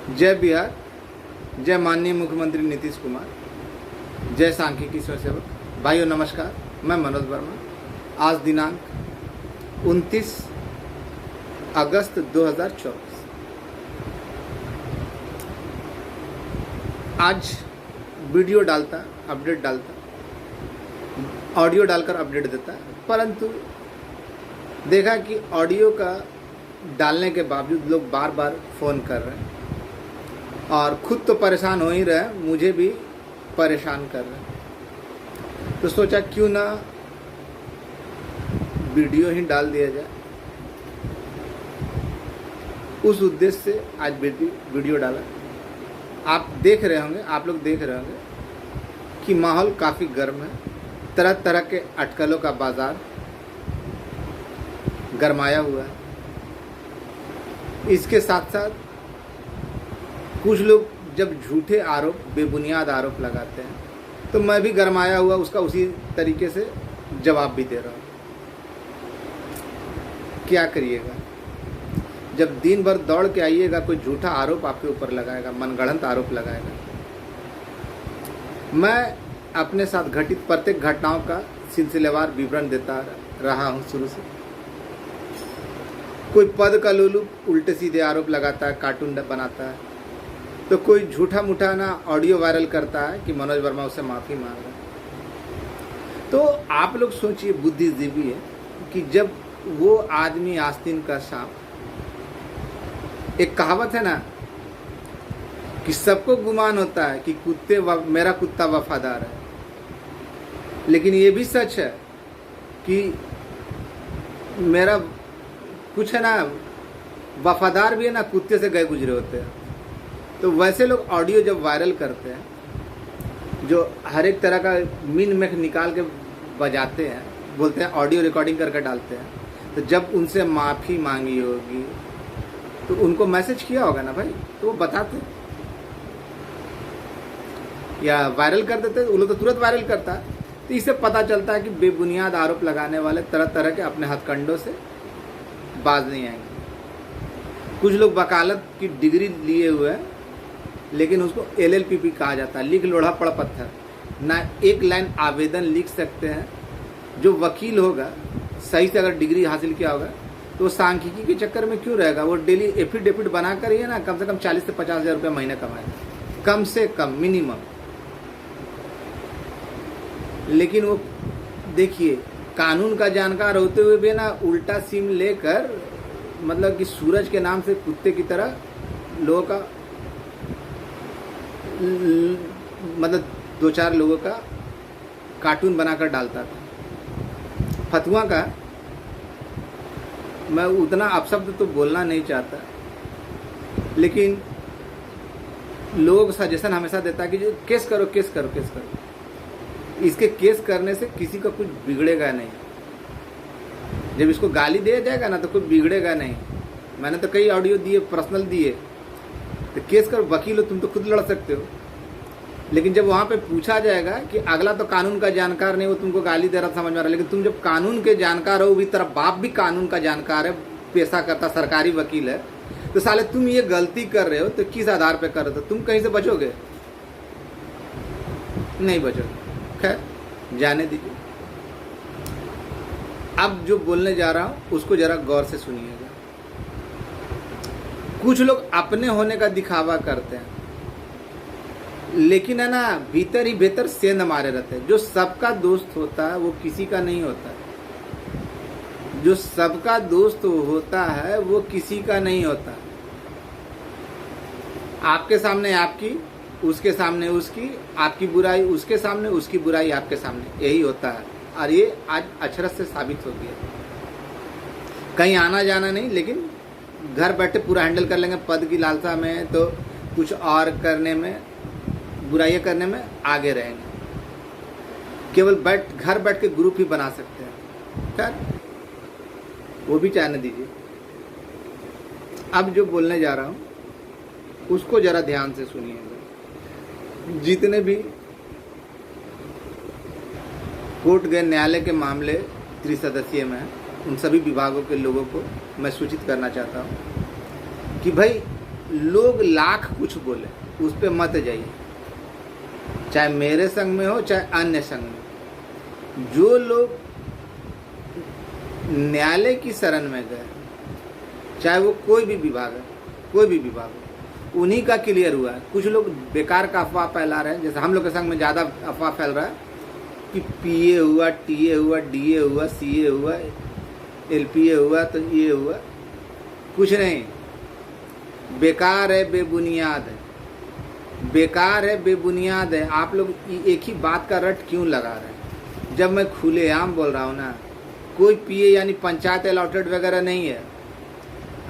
जय बिहार, जय माननीय मुख्यमंत्री नीतीश कुमार, जय सांख्यिकी स्वयंसेवक। भाइयों नमस्कार, मैं मनोज वर्मा। आज दिनांक 29 अगस्त 2024। आज वीडियो डालता, अपडेट डालता, ऑडियो डालकर अपडेट देता, परंतु देखा कि ऑडियो का डालने के बावजूद लोग बार बार फ़ोन कर रहे हैं और खुद तो परेशान हो ही रहे, मुझे भी परेशान कर रहे हैं। तो सोचा क्यों ना वीडियो ही डाल दिया जाए। उस उद्देश्य से आज वीडियो डाला। आप देख रहे होंगे, आप लोग देख रहे होंगे कि माहौल काफ़ी गर्म है। तरह तरह के अटकलों का बाजार गरमाया हुआ है। इसके साथ साथ कुछ लोग जब झूठे आरोप, बेबुनियाद आरोप लगाते हैं तो मैं भी गरमाया हुआ उसका उसी तरीके से जवाब भी दे रहा हूँ। क्या करिएगा, जब दिन भर दौड़ के आइएगा कोई झूठा आरोप आपके ऊपर लगाएगा, मनगढ़ंत आरोप लगाएगा। मैं अपने साथ घटित प्रत्येक घटनाओं का सिलसिलेवार विवरण देता रहा हूँ शुरू से। कोई पद का लोलू उल्टे सीधे आरोप लगाता है, कार्टून बनाता है, तो कोई झूठा मूठा ना ऑडियो वायरल करता है कि मनोज वर्मा उससे माफ़ी मांग रहा है। तो आप लोग सोचिए, बुद्धिजीवी है कि जब वो आदमी आस्तीन का सांप, एक कहावत है ना कि सबको गुमान होता है कि मेरा कुत्ता वफादार है, लेकिन ये भी सच है कि मेरा कुछ है ना वफादार भी है ना, कुत्ते से गए गुजरे होते हैं। तो वैसे लोग ऑडियो जब वायरल करते हैं, जो हर एक तरह का मीन मेख निकाल के बजाते हैं, बोलते हैं ऑडियो रिकॉर्डिंग करके डालते हैं, तो जब उनसे माफ़ी मांगी होगी तो उनको मैसेज किया होगा ना भाई, तो वो बताते या वायरल कर देते। वो लोग तो तुरंत वायरल करता है। तो इससे पता चलता है कि बेबुनियाद आरोप लगाने वाले तरह तरह के अपने हथकंडों से बाज नहीं आएंगे। कुछ लोग वकालत की डिग्री लिए हुए हैं, लेकिन उसको LLPP कहा जाता है, लिख लोढ़ा पड़ पत्थर। ना एक लाइन आवेदन लिख सकते हैं। जो वकील होगा, सही से अगर डिग्री हासिल किया होगा, तो वो सांख्यिकी के चक्कर में क्यों रहेगा। वो डेली एफिडेविट बना कर ही है ना, कम से कम 40 से 50 हज़ार रुपये महीने कमाएगा, कम से कम मिनिमम। लेकिन वो देखिए, कानून का जानकार होते हुए भी ना उल्टा सिम लेकर, मतलब कि सूरज के नाम से कुत्ते की तरह लोगों का, मतलब 2-4 लोगों का कार्टून बनाकर डालता था। फतुआ का मैं उतना अपशब्द तो बोलना नहीं चाहता, लेकिन लोग सजेशन हमेशा देता है कि जो केस करो, केस करो, केस करो। इसके केस करने से किसी का कुछ बिगड़ेगा नहीं। जब इसको गाली दिया जाएगा ना तो कुछ बिगड़ेगा नहीं। मैंने तो कई ऑडियो दिए, पर्सनल दिए। तो केस करो, वकील हो तुम तो खुद लड़ सकते हो। लेकिन जब वहाँ पे पूछा जाएगा कि अगला तो कानून का जानकार नहीं, वो तुमको गाली दे रहा समझ में आ रहा, लेकिन तुम जब कानून के जानकार हो, भी तेरा बाप भी कानून का जानकार है, पेशा करता सरकारी वकील है, तो साले तुम ये गलती कर रहे हो तो किस आधार पे कर रहे हो। तुम कहीं से बचोगे? नहीं बचोगे। खैर, जाने दीजिए। अब जो बोलने जा रहा हूँ उसको जरा गौर से सुनिएगा। कुछ लोग अपने होने का दिखावा करते हैं, लेकिन है ना भीतर ही भीतर सेंध मारे रहते हैं। जो सबका दोस्त होता है वो किसी का नहीं होता। जो सबका दोस्त होता है वो किसी का नहीं होता। आपके सामने आपकी, उसके सामने उसकी, आपकी बुराई उसके सामने, उसकी बुराई आपके सामने, यही होता है। और ये आज अक्षरश से साबित हो गया। कहीं आना जाना नहीं, लेकिन घर बैठे पूरा हैंडल कर लेंगे। पद की लालसा में तो कुछ और करने में, बुराइयां करने में आगे रहेंगे। केवल घर बैठ के ग्रुप ही बना सकते हैं। खैर, वो भी चाहने दीजिए। अब जो बोलने जा रहा हूँ उसको जरा ध्यान से सुनिएगा। जितने भी कोर्ट गए न्यायालय के मामले त्रिसदस्यीय में हैं, उन सभी विभागों के लोगों को मैं सूचित करना चाहता हूँ कि भाई लोग लाख कुछ बोले, उस पर मत जाइए, चाहे मेरे संग में हो चाहे अन्य संग में। जो लोग न्यायालय की शरण में गए, चाहे वो कोई भी विभाग है, कोई भी विभाग हो, उन्हीं का क्लियर हुआ है। कुछ लोग बेकार का अफवाह फैला रहे हैं, जैसे हम लोग के संग में ज़्यादा अफवाह फैल रहा है कि पीए हुआ, टीए हुआ, डीए हुआ, सीए हुआ, एलपीए हुआ, तो ये हुआ। कुछ नहीं, बेकार है, बेबुनियाद है, बेकार है, बेबुनियाद है। आप लोग एक ही बात का रट क्यों लगा रहे हैं? जब मैं खुलेआम बोल रहा हूँ ना, कोई पीए यानी पंचायत अलॉटेड वगैरह नहीं है।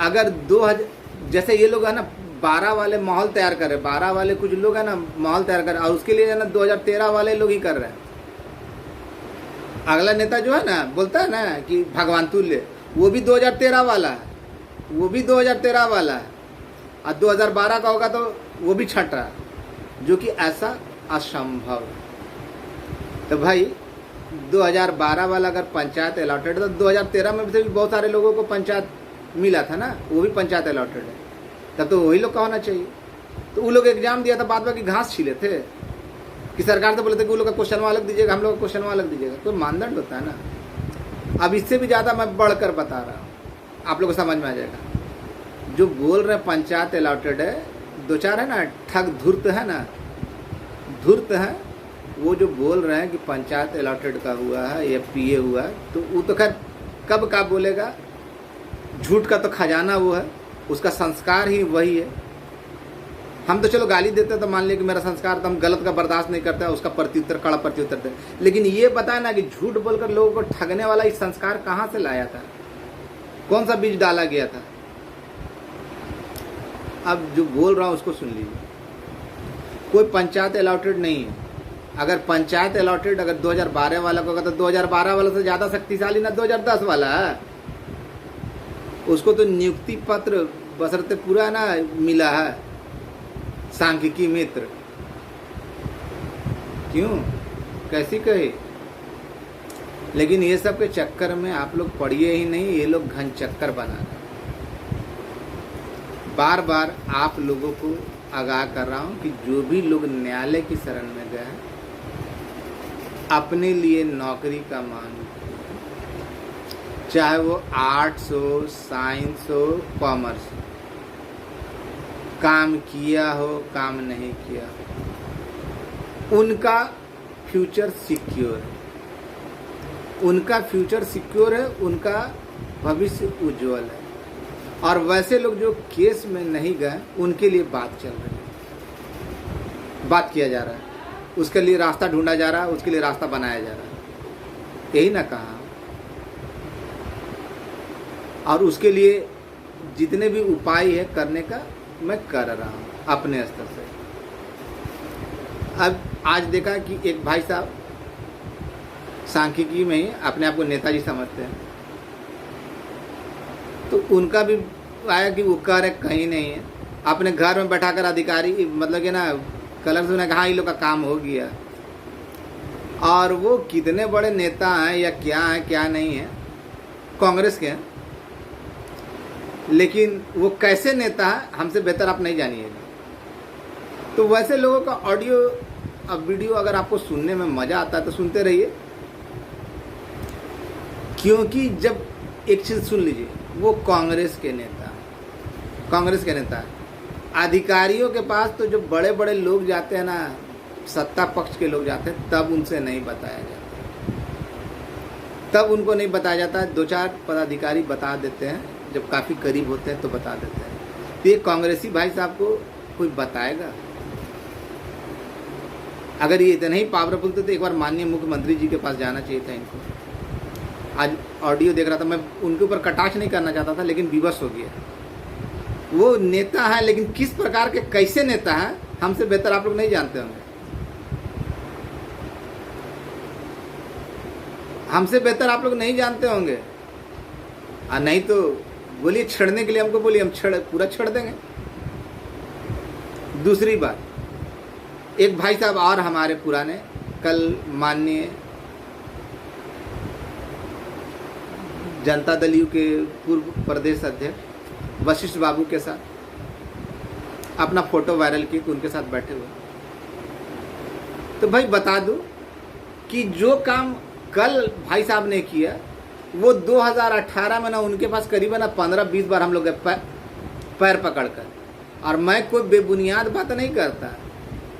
अगर 2000 जैसे ये लोग है ना 12 वाले माहौल तैयार कर रहे हैं, 12 वाले कुछ लोग है ना माहौल तैयार कर रहे हैं, और उसके लिए है ना 2013 वाले लोग ही कर रहे हैं। अगला नेता जो है ना बोलता है ना कि भगवान तुल्य, वो भी 2013 वाला है, वो भी 2013 वाला है, और 2012 का होगा तो वो भी छट रहा है, जो कि ऐसा असंभव है। तो भाई 2012 वाला अगर पंचायत अलॉटेड, तो 2013 में भी बहुत सारे लोगों को पंचायत मिला था ना, वो भी पंचायत अलॉटेड है, तब तो वही लोग का होना चाहिए। तो वो लोग एग्जाम दिया था, बाद बाकी घास छीले थे कि सरकार से बोले थे कि वो लोग का क्वेश्चन अलग दीजिएगा, हम लोग का क्वेश्चन अलग दीजिएगा। कोई मानदंड होता है ना। अब इससे भी ज़्यादा मैं बढ़कर बता रहा हूँ, आप लोग को समझ में आ जाएगा। जो बोल रहे हैं पंचायत अलॉटेड है, दो चार है ना ठग धूर्त है ना, धूर्त है, वो जो बोल रहे हैं कि पंचायत अलॉटेड का हुआ है या पीए हुआ है, तो वो तो खैर कब का बोलेगा, झूठ का तो खजाना वो है, उसका संस्कार ही वही है। हम तो चलो गाली देते हैं तो मान लिया कि मेरा संस्कार, तो हम गलत का बर्दाश्त नहीं करते, उसका प्रत्युत्तर, कड़ा प्रत्युत्तर दे। लेकिन ये पता है ना कि झूठ बोलकर लोगों को ठगने वाला इस संस्कार कहाँ से लाया था, कौन सा बीज डाला गया था। अब जो बोल रहा हूँ उसको सुन लीजिए, कोई पंचायत अलॉटेड नहीं है। अगर पंचायत अलॉटेड अगर 2012 वाला को होगा तो 2012 वाला से ज़्यादा शक्तिशाली ना 2010 वाला है। उसको तो नियुक्ति पत्र बशर्ते पूरा ना मिला है, सांख्यिकी मित्र। क्यों, कैसी कहे। लेकिन ये सब के चक्कर में आप लोग पड़िए ही नहीं, ये लोग घन चक्कर बना रहे। बार बार आप लोगों को आगाह कर रहा हूँ कि जो भी लोग न्यायालय की शरण में गए, अपने लिए नौकरी का मान, चाहे वो आर्ट्स हो, साइंस हो, कॉमर्स, काम किया हो, काम नहीं किया, उनका फ्यूचर सिक्योर है, उनका फ्यूचर सिक्योर है, उनका भविष्य उज्जवल है। और वैसे लोग जो केस में नहीं गए, उनके लिए बात चल रही है, बात किया जा रहा है, उसके लिए रास्ता ढूंढा जा रहा है, उसके लिए रास्ता बनाया जा रहा है, यही ना कहा। और उसके लिए जितने भी उपाय है करने का, मैं कर रहा हूँ अपने स्तर से। अब आज देखा कि एक भाई साहब सांख्यिकी में ही अपने आप को नेताजी समझते हैं, तो उनका भी आया कि वो कार्य कहीं नहीं है। अपने घर में बैठाकर अधिकारी, मतलब कि ना कलर से कहा ये लोग का काम हो गया। और वो कितने बड़े नेता हैं या क्या हैं क्या नहीं है, कांग्रेस के हैं, लेकिन वो कैसे नेता है हमसे बेहतर आप नहीं जानिएगा। तो वैसे लोगों का ऑडियो अब वीडियो अगर आपको सुनने में मज़ा आता है तो सुनते रहिए, क्योंकि जब एक चीज़ सुन लीजिए, वो कांग्रेस के नेता, कांग्रेस के नेता अधिकारियों के पास तो जो बड़े बड़े लोग जाते हैं ना, सत्ता पक्ष के लोग जाते हैं, तब उनसे नहीं बताया जाता, तब उनको नहीं बताया जाता है। दो चार पदाधिकारी बता देते हैं, जब काफ़ी करीब होते हैं तो बता देते हैं। तो ये कांग्रेसी भाई साहब को कोई बताएगा? अगर ये इतने ही पावरफुल थे तो एक बार माननीय मुख्यमंत्री जी के पास जाना चाहिए था इनको। आज ऑडियो देख रहा था, मैं उनके ऊपर कटाक्ष नहीं करना चाहता था, लेकिन विवश हो गया। वो नेता है, लेकिन किस प्रकार के कैसे नेता है हमसे बेहतर आप लोग नहीं जानते होंगे, हमसे बेहतर आप लोग नहीं जानते होंगे। नहीं तो बोलिए, छेड़ने के लिए हमको बोलिए, हम पूरा छेड़ देंगे। दूसरी बात, एक भाई साहब और हमारे पुराने, कल माननीय जनता दल यू के पूर्व प्रदेश अध्यक्ष वशिष्ठ बाबू के साथ अपना फोटो वायरल की कि उनके साथ बैठे हुए। तो भाई बता दूं कि जो काम कल भाई साहब ने किया वो 2018 में ना उनके पास करीबन 15-20 बार हम लोग पैर पकड़ कर, और मैं कोई बेबुनियाद बात नहीं करता।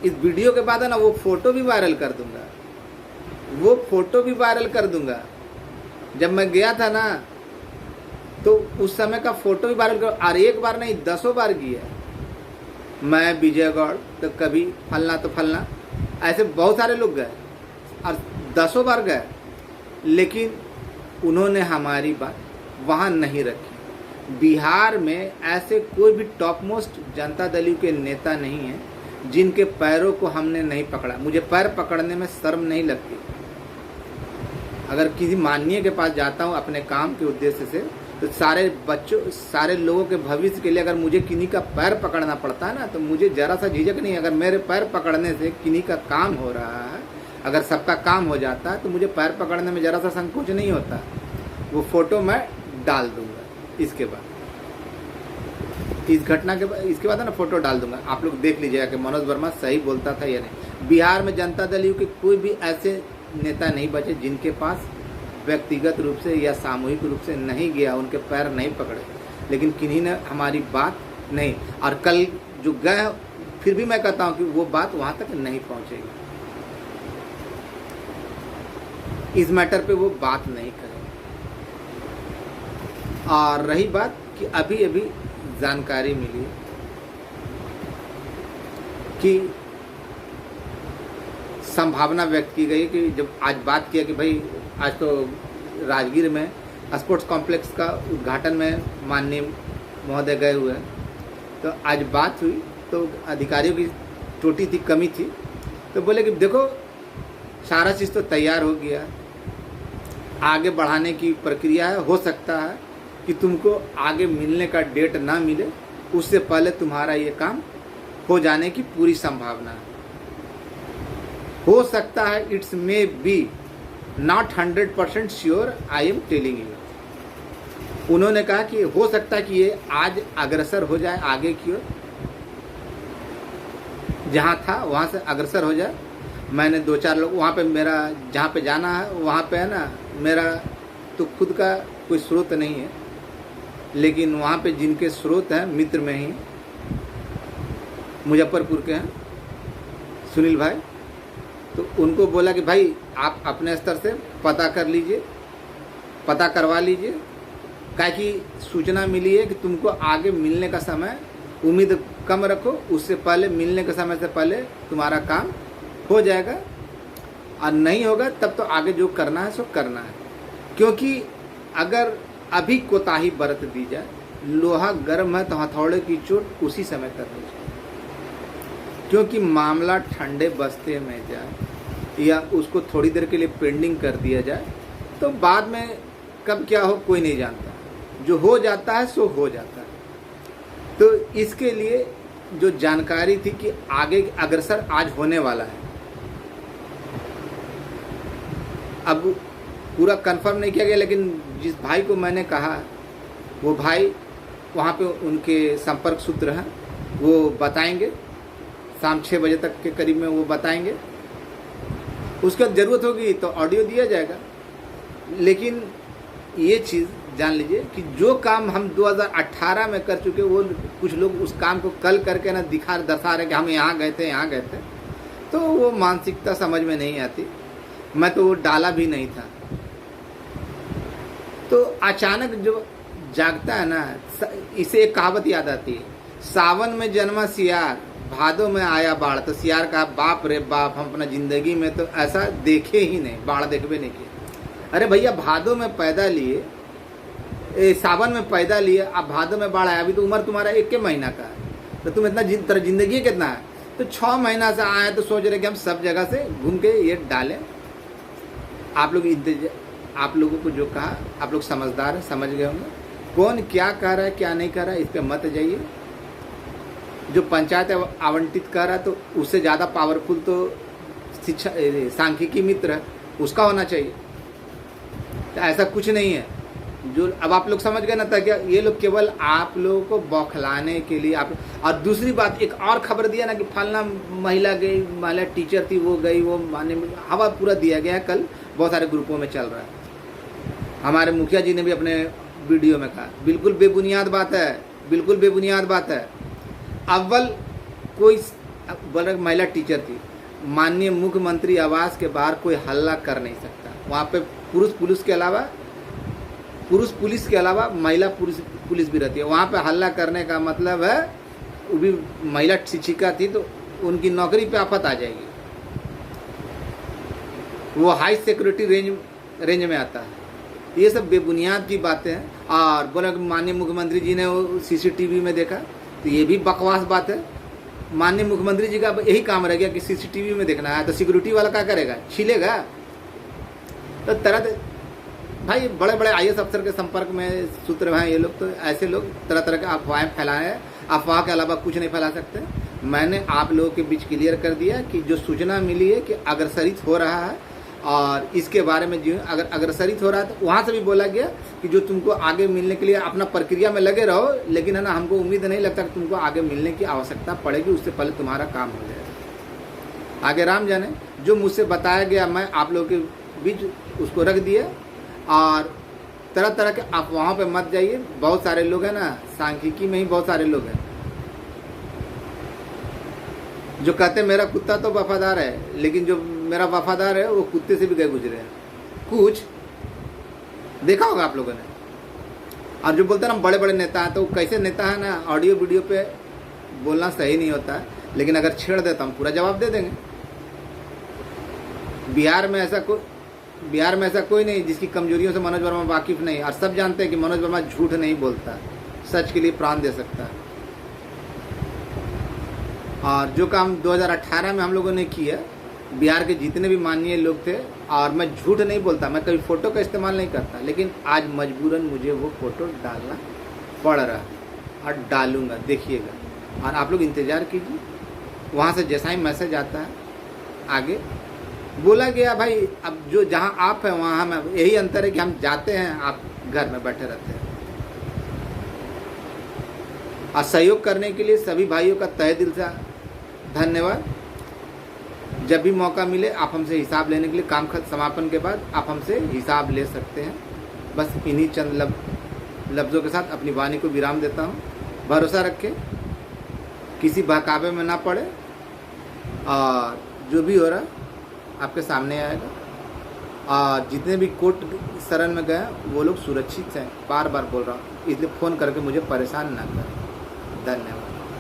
इस वीडियो के बाद है ना वो फोटो भी वायरल कर दूंगा, वो फोटो भी वायरल कर दूंगा। जब मैं गया था ना तो उस समय का फोटो भी वायरल कर, और एक बार नहीं 10 बार किया। मैं विजयगढ़ तो कभी फलना तो फलना, ऐसे बहुत सारे लोग गए और 10 बार गए, लेकिन उन्होंने हमारी बात वहाँ नहीं रखी। बिहार में ऐसे कोई भी टॉप मोस्ट जनता दल के नेता नहीं है जिनके पैरों को हमने नहीं पकड़ा। मुझे पैर पकड़ने में शर्म नहीं लगती। अगर किसी माननीय के पास जाता हूँ अपने काम के उद्देश्य से, तो सारे बच्चों, सारे लोगों के भविष्य के लिए अगर मुझे किन्हीं का पैर पकड़ना पड़ता है ना, तो मुझे ज़रा सा झिझक नहीं। अगर मेरे पैर पकड़ने से किन्हीं का काम हो रहा है, अगर सबका काम हो जाता है, तो मुझे पैर पकड़ने में ज़रा सा संकोच नहीं होता। वो फोटो मैं डाल दूंगा इसके बाद, इस घटना के बाद, इसके बाद है ना फोटो डाल दूंगा। आप लोग देख लीजिएगा कि मनोज वर्मा सही बोलता था या नहीं। बिहार में जनता दल के कोई भी ऐसे नेता नहीं बचे जिनके पास व्यक्तिगत रूप से या सामूहिक रूप से नहीं गया, उनके पैर नहीं पकड़े, लेकिन किन्हीं ने हमारी बात नहीं। और कल जो गए, फिर भी मैं कहता हूँ कि वो बात वहाँ तक नहीं पहुँचेगी। इस मैटर पे वो बात नहीं करेंगे। और रही बात कि अभी अभी जानकारी मिली कि संभावना व्यक्त की गई कि जब आज बात किया कि भाई आज तो राजगीर में स्पोर्ट्स कॉम्प्लेक्स का उद्घाटन में माननीय महोदय गए हुए हैं, तो आज बात हुई तो अधिकारियों की त्रुटि थी, कमी थी, तो बोले कि देखो सारा चीज़ तो तैयार हो गया, आगे बढ़ाने की प्रक्रिया है, हो सकता है कि तुमको आगे मिलने का डेट ना मिले, उससे पहले तुम्हारा ये काम हो जाने की पूरी संभावना है। हो सकता है, it's may be not 100% sure, I am telling you. उन्होंने कहा कि हो सकता है कि ये आज अग्रसर हो जाए, आगे की ओर जहाँ था वहाँ से अग्रसर हो जाए। मैंने 2-4 लोग वहाँ पे, मेरा जहाँ पे जाना है वहाँ पे है ना, मेरा तो खुद का कोई स्रोत नहीं है, लेकिन वहाँ पे जिनके स्रोत हैं मित्र में ही, मुजफ्फरपुर के हैं सुनील भाई, तो उनको बोला कि भाई आप अपने स्तर से पता कर लीजिए, पता करवा लीजिए, क्या कि सूचना मिली है कि तुमको आगे मिलने का समय उम्मीद कम रखो, उससे पहले, मिलने के समय से पहले तुम्हारा काम हो जाएगा, और नहीं होगा तब तो आगे जो करना है सो करना है। क्योंकि अगर अभी कोताही बरत दी जाए, लोहा गर्म है तो हथौड़े की चोट उसी समय करनी चाहिए। क्योंकि मामला ठंडे बस्ते में जाए या उसको थोड़ी देर के लिए पेंडिंग कर दिया जाए, तो बाद में कब क्या हो कोई नहीं जानता। जो हो जाता है सो हो जाता है। तो इसके लिए जो जानकारी थी कि आगे अग्रसर आज होने वाला है, अब पूरा कंफर्म नहीं किया गया, लेकिन जिस भाई को मैंने कहा वो भाई वहाँ पे उनके संपर्क सूत्र हैं, वो बताएंगे शाम 6 बजे तक के करीब में, वो बताएंगे। उसका ज़रूरत होगी तो ऑडियो दिया जाएगा। लेकिन ये चीज़ जान लीजिए कि जो काम हम 2018 में कर चुके, वो कुछ लोग उस काम को कल करके ना दर्शा रहे कि हम यहाँ गए थे, यहाँ गए थे, तो वो मानसिकता समझ में नहीं आती। मैं तो वो डाला भी नहीं था। तो अचानक जो जागता है ना, इसे एक कहावत याद आती है, सावन में जन्मा सियार, भादों में आया बाढ़। तो सियार कहा बाप रे बाप, हम अपना जिंदगी में तो ऐसा देखे ही नहीं, बाढ़ देखबे नहीं किया। अरे भैया, भादों में पैदा लिए, सावन में पैदा लिए, अब भादों में बाढ़ आया। अभी तो उम्र तुम्हारा 1 महीना का है, तो तुम इतना जिंदगी कितना है, तो 6 महीना से आए तो सोच रहे कि हम सब जगह से घूम के ये डालें। आप लोगों को जो कहा, आप लोग समझदार हैं, समझ गए होंगे कौन क्या कह रहा है क्या नहीं कर रहा है। इस पर मत जाइए। जो पंचायत आवंटित कर रहा है तो उससे ज़्यादा पावरफुल तो शिक्षा सांख्यिकी मित्र है, उसका होना चाहिए। तो ऐसा कुछ नहीं है। जो अब आप लोग समझ गए ना था क्या, ये लोग केवल आप लोगों को बौखलाने के लिए आप। और दूसरी बात, एक और खबर दिया ना कि फलना महिला गई, महिला टीचर थी, वो गई, वो माने हवा पूरा दिया गया है, कल बहुत सारे ग्रुपों में चल रहा है। हमारे मुखिया जी ने भी अपने वीडियो में कहा, बिल्कुल बेबुनियाद बात है, बिल्कुल बेबुनियाद बात है। अव्वल कोई बोल रहा महिला टीचर थी, माननीय मुख्यमंत्री आवास के बाहर कोई हल्ला कर नहीं सकता। वहाँ पे पुरुष पुलिस के अलावा महिला पुलिस भी रहती है। वहाँ पे हल्ला करने का मतलब है, वो भी महिला शिक्षिका थी तो उनकी नौकरी पे आफत आ जाएगी। वो हाई सिक्योरिटी रेंज में आता है। ये सब बेबुनियाद की बातें हैं। और बोला कि माननीय मुख्यमंत्री जी ने वो सीसीटीवी में देखा, तो ये भी बकवास बात है। माननीय मुख्यमंत्री जी का यही काम रह गया कि सीसीटीवी में देखना है, तो सिक्योरिटी वाला क्या करेगा, छीलेगा। तो भाई बड़े बड़े आईएएस अफसर के संपर्क में सूत्र हैं ये लोग, तो ऐसे लोग तरह तरह के अफवाहें फैलाए, अफवाह के अलावा कुछ नहीं फैला सकते। मैंने आप लोगों के बीच क्लियर कर दिया कि जो सूचना मिली है कि अग्रसरित हो रहा है, और इसके बारे में जो अगर अग्रसरित हो रहा है तो वहाँ से भी बोला गया कि जो तुमको आगे मिलने के लिए अपना प्रक्रिया में लगे रहो, लेकिन है ना, हमको उम्मीद नहीं लगता कि तुमको आगे मिलने की आवश्यकता पड़ेगी, उससे पहले तुम्हारा काम हो जाएगा। आगे राम जाने। जो मुझसे बताया गया मैं आप लोगों के बीच उसको रख दिया। और तरह तरह के अफवाहों पे मत जाइए। बहुत सारे लोग हैं ना, सांख्यिकी में ही बहुत सारे लोग हैं जो कहते हैं मेरा कुत्ता तो वफादार है, लेकिन जो मेरा वफादार है वो कुत्ते से भी गए गुजरे हैं। कुछ देखा होगा आप लोगों ने। और जो बोलते हैं ना बड़े बड़े नेता हैं, तो कैसे नेता है ना, ऑडियो वीडियो पे बोलना सही नहीं होता है, लेकिन अगर छेड़ देता हम पूरा जवाब दे देंगे। बिहार में ऐसा कोई नहीं जिसकी कमजोरियों से मनोज वर्मा वाकिफ नहीं। और सब जानते हैं कि मनोज वर्मा झूठ नहीं बोलता, सच के लिए प्राण दे सकता है। और जो काम 2018 में हम लोगों ने किया, बिहार के जितने भी माननीय लोग थे, और मैं झूठ नहीं बोलता, मैं कभी फ़ोटो का इस्तेमाल नहीं करता, लेकिन आज मजबूरन मुझे वो फ़ोटो डालना पड़ रहा है और डालूंगा, देखिएगा। और आप लोग इंतज़ार कीजिए, वहाँ से जैसा ही मैसेज आता है आगे बोला गया। भाई अब जो जहाँ आप हैं वहाँ हम, यही अंतर है कि हम जाते हैं, आप घर में बैठे रहते हैं। और सहयोग करने के लिए सभी भाइयों का तहे दिल से धन्यवाद। जब भी मौका मिले आप हमसे हिसाब लेने के लिए, काम समापन के बाद आप हमसे हिसाब ले सकते हैं। बस इन्हीं चंद लफ्ज़ों के साथ अपनी वाणी को विराम देता हूँ। भरोसा रखें, किसी बहकावे में ना पड़े, और जो भी हो रहा आपके सामने आएगा। और जितने भी कोर्ट शरण में गए वो लोग सुरक्षित हैं, बार बार बोल रहा हूँ, इसलिए फ़ोन करके मुझे परेशान ना करें। धन्यवाद।